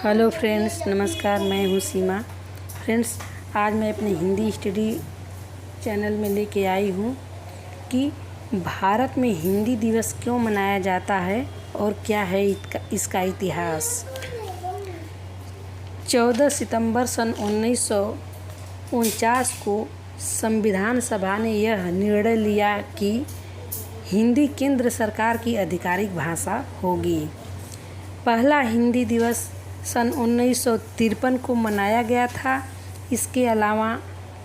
Hello friends, नमस्कार। मैं हूँ सीमा। फ्रेंड्स, आज मैं अपने हिंदी स्टडी चैनल में लेके आई हूँ कि भारत में हिंदी दिवस क्यों मनाया जाता है और क्या है इसका इतिहास। 14 सितंबर सन 1949 को संविधान सभा ने यह निर्णय लिया कि हिंदी केंद्र सरकार की आधिकारिक भाषा होगी। पहला हिंदी दिवस सन 1953 को मनाया गया था। इसके अलावा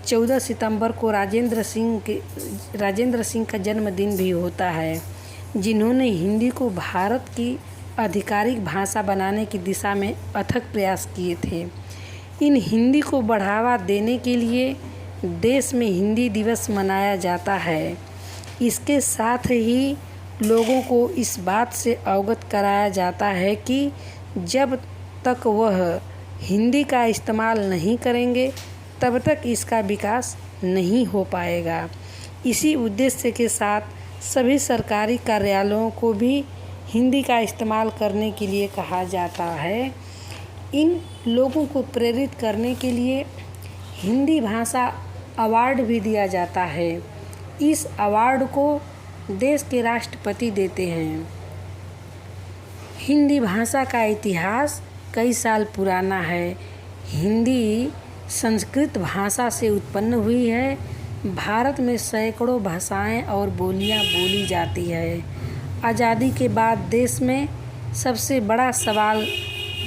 14 सितंबर को राजेंद्र सिंह का जन्मदिन भी होता है, जिन्होंने हिंदी को भारत की आधिकारिक भाषा बनाने की दिशा में अथक प्रयास किए थे। इन हिंदी को बढ़ावा देने के लिए देश में हिंदी दिवस मनाया जाता है। इसके साथ ही लोगों को इस बात से अवगत कराया जाता है कि जब तक वह हिंदी का इस्तेमाल नहीं करेंगे तब तक इसका विकास नहीं हो पाएगा। इसी उद्देश्य के साथ सभी सरकारी कार्यालयों को भी हिंदी का इस्तेमाल करने के लिए कहा जाता है। इन लोगों को प्रेरित करने के लिए हिंदी भाषा अवार्ड भी दिया जाता है। इस अवार्ड को देश के राष्ट्रपति देते हैं। हिंदी भाषा का इतिहास कई साल पुराना है। हिंदी संस्कृत भाषा से उत्पन्न हुई है। भारत में सैकड़ों भाषाएं और बोलियां बोली जाती है। आज़ादी के बाद देश में सबसे बड़ा सवाल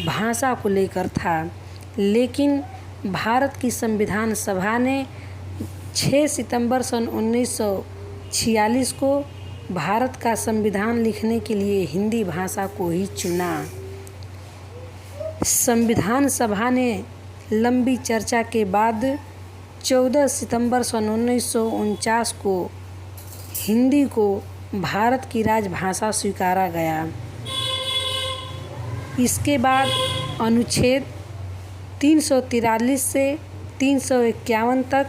भाषा को लेकर था, लेकिन भारत की संविधान सभा ने 6 सितंबर सन 1946 को भारत का संविधान लिखने के लिए हिंदी भाषा को ही चुना। संविधान सभा ने लंबी चर्चा के बाद 14 सितंबर सन 1949 को हिंदी को भारत की राजभाषा स्वीकारा गया। इसके बाद अनुच्छेद 343 से 351 तक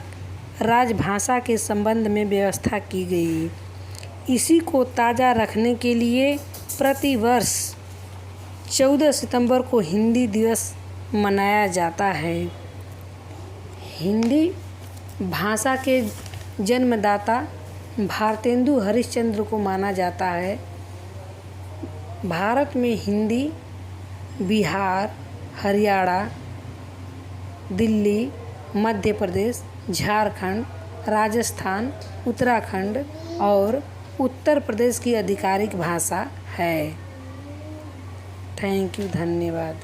राजभाषा के संबंध में व्यवस्था की गई। इसी को ताज़ा रखने के लिए प्रतिवर्ष 14 सितंबर को हिंदी दिवस मनाया जाता है। हिंदी भाषा के जन्मदाता भारतेंदु हरिश्चंद्र को माना जाता है। भारत में हिंदी बिहार, हरियाणा, दिल्ली, मध्य प्रदेश, झारखंड, राजस्थान, उत्तराखंड और उत्तर प्रदेश की आधिकारिक भाषा है। थैंक यू, धन्यवाद।